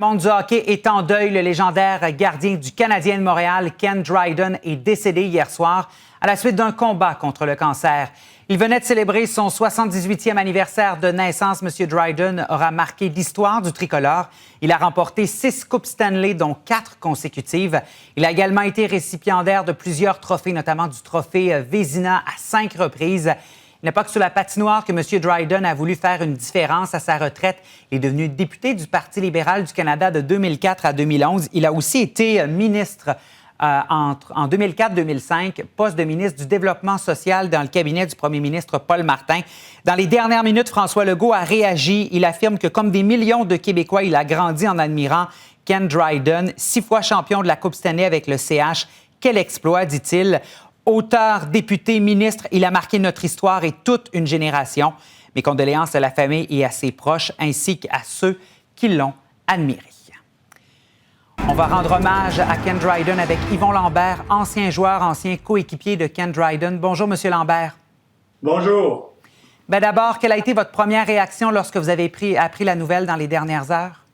Le monde du hockey est en deuil. Le légendaire gardien du Canadien de Montréal, Ken Dryden, est décédé hier soir à la suite d'un combat contre le cancer. Il venait de célébrer son 78e anniversaire de naissance. M. Dryden aura marqué l'histoire du tricolore. Il a remporté 6 Coupes Stanley, dont 4 consécutives. Il a également été récipiendaire de plusieurs trophées, notamment du trophée Vézina à 5 reprises. Il n'est pas que sur la patinoire que M. Dryden a voulu faire une différence à sa retraite. Il est devenu député du Parti libéral du Canada de 2004 à 2011. Il a aussi été ministre en 2004-2005, poste de ministre du Développement social dans le cabinet du premier ministre Paul Martin. Dans les dernières minutes, François Legault a réagi. Il affirme que, comme des millions de Québécois, il a grandi en admirant Ken Dryden, 6 fois champion de la Coupe Stanley avec le CH. Quel exploit, dit-il. Auteur, député, ministre, il a marqué notre histoire et toute une génération. Mes condoléances à la famille et à ses proches, ainsi qu'à ceux qui l'ont admiré. On va rendre hommage à Ken Dryden avec Yvon Lambert, ancien joueur, ancien coéquipier de Ken Dryden. Bonjour, M. Lambert. Bonjour. D'abord, quelle a été votre première réaction lorsque vous avez appris la nouvelle dans les dernières heures?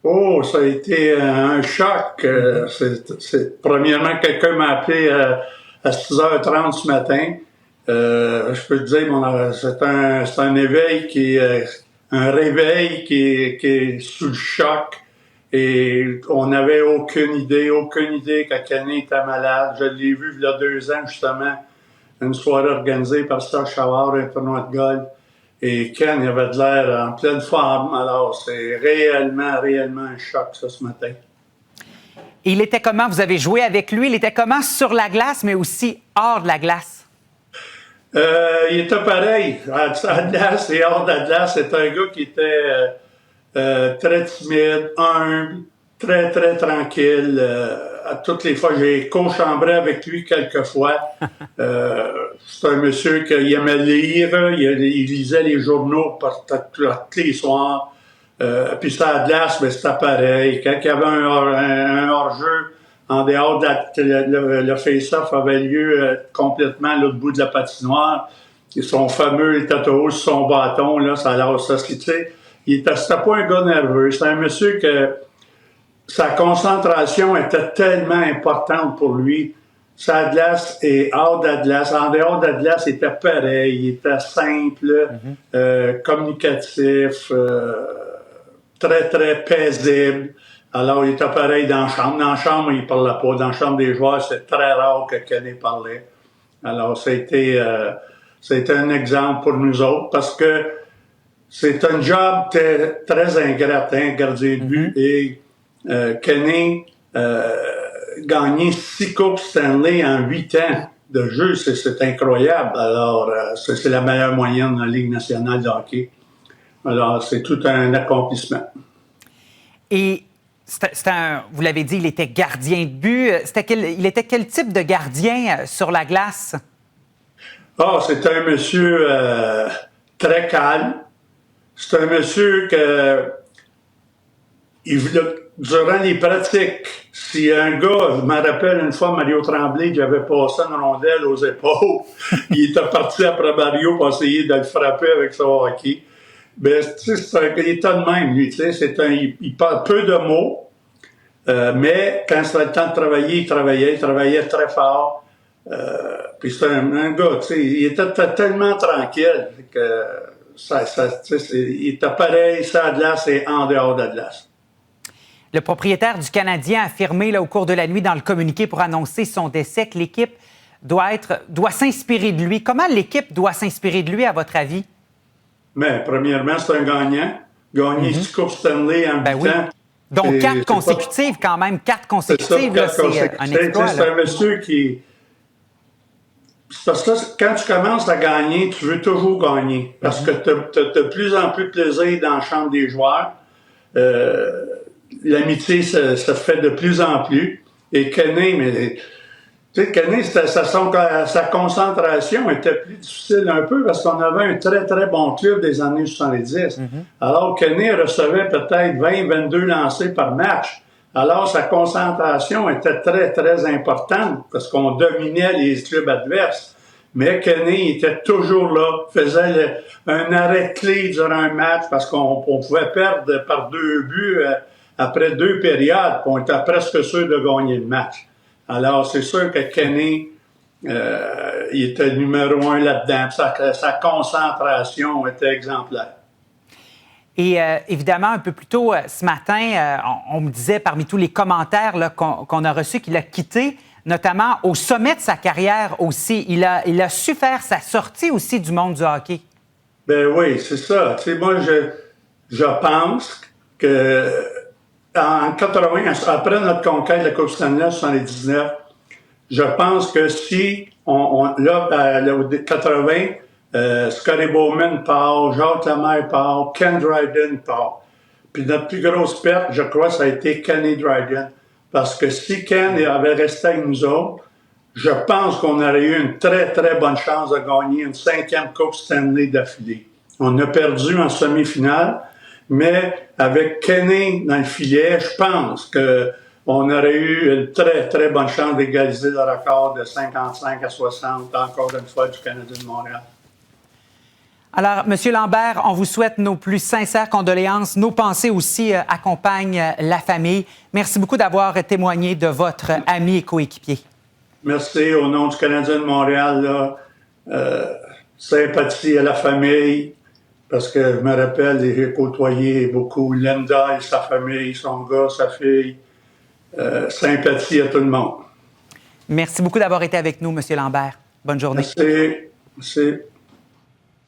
Oh, ça a été un choc. Premièrement, quelqu'un m'a appelé à 6h30 ce matin. Je peux te dire, c'est un éveil un réveil qui est sous le choc. Et on n'avait aucune idée que Kenny était malade. Je l'ai vu il y a 2 ans, justement, une soirée organisée par Serge Chavard, un tournoi de golf. Et Ken, il avait de l'air en pleine forme. Alors, c'est réellement un choc, ça, ce matin. Et il était comment? Vous avez joué avec lui. Il était comment sur la glace, mais aussi hors de la glace? Il était pareil. À la glace et hors de la glace, c'est un gars qui était très timide, humble, très, très tranquille. À toutes les fois, j'ai co-chambré avec lui quelques fois. C'est un monsieur qui aimait lire. Il lisait les journaux tous les soirs. Puis c'était à la glace, mais c'était pareil. Quand il y avait un hors-jeu, en dehors de le face-off avait lieu complètement à l'autre bout de la patinoire. Et son fameux tatou sur son bâton, là, ça tu sais, c'était pas un gars nerveux. C'était un monsieur que sa concentration était tellement importante pour lui. Sa glace et hors de la glace. En dehors de la glace, il était pareil. Il était simple, communicatif, très, très paisible. Alors, il était pareil dans la chambre. Dans la chambre, il ne parlait pas. Dans la chambre des joueurs, c'est très rare que Kenny parlait. Alors, ça a été un exemple pour nous autres parce que c'est un job très ingrat, gardien de but. Et Kenny gagner 6 Coupes Stanley en 8 ans de jeu, c'est incroyable. Alors, c'est la meilleure moyenne dans la Ligue nationale de hockey. Alors, c'est tout un accomplissement. Et vous l'avez dit, il était gardien de but. Il était quel type de gardien sur la glace? C'est un monsieur très calme. C'est un monsieur durant les pratiques, si un gars, je me rappelle une fois, Mario Tremblay, qui avait passé une rondelle aux épaules, il était parti après Mario pour essayer de le frapper avec son hockey. Ben, tu sais, il était de même, lui, tu sais, il parle peu de mots, mais quand c'était le temps de travailler, il travaillait très fort. Puis c'était un gars, tu sais, il était tellement tranquille que il était pareil, ça de glace et en dehors de la glace. Le propriétaire du Canadien a affirmé au cours de la nuit dans le communiqué pour annoncer son décès que l'équipe doit s'inspirer de lui. Comment l'équipe doit s'inspirer de lui, à votre avis? Mais premièrement, c'est un gagnant. Gagner 6 Coupes Stanley en 8 ans. Donc 4 consécutives quand même. 4 consécutives, c'est un exploit. C'est un monsieur qui... Parce que quand tu commences à gagner, tu veux toujours gagner. Parce que tu as de plus en plus de plaisir dans la chambre des joueurs. L'amitié se fait de plus en plus. Et Kenny, sa concentration était plus difficile un peu parce qu'on avait un très, très bon club des années 70. Alors, Kenny recevait peut-être 20-22 lancers par match. Alors, sa concentration était très, très importante parce qu'on dominait les clubs adverses. Mais Kenny était toujours là, faisait un arrêt clé durant un match parce qu'on pouvait perdre par 2 buts après 2 périodes, on était presque sûr de gagner le match. Alors, c'est sûr que Kenny, il était numéro 1 là-dedans. Sa concentration était exemplaire. Et évidemment, un peu plus tôt ce matin, on me disait parmi tous les commentaires là, qu'on a reçus qu'il a quitté, notamment au sommet de sa carrière aussi. Il a su faire sa sortie aussi du monde du hockey. Ben oui, c'est ça. Tu sais, moi, je pense que en 80, après notre conquête de la Coupe Stanley en 79, je pense que si là, au 80, Scotty Bowman part, Jacques Lemaire part, Ken Dryden part. Puis notre plus grosse perte, je crois, ça a été Kenny Dryden. Parce que si Ken avait resté avec nous autres, je pense qu'on aurait eu une très, très bonne chance de gagner une 5e Coupe Stanley d'affilée. On a perdu en semi-finale, mais avec Kenny dans le filet, je pense qu'on aurait eu une très, très bonne chance d'égaliser le record de 55 à 60, encore une fois, du Canadien de Montréal. Alors, M. Lambert, on vous souhaite nos plus sincères condoléances. Nos pensées aussi accompagnent la famille. Merci beaucoup d'avoir témoigné de votre ami et coéquipier. Merci au nom du Canadien de Montréal. Là, sympathie à la famille, parce que je me rappelle, j'ai côtoyé beaucoup Linda et sa famille, son gars, sa fille. Sympathie à tout le monde. Merci beaucoup d'avoir été avec nous, M. Lambert. Bonne journée. Merci. Merci.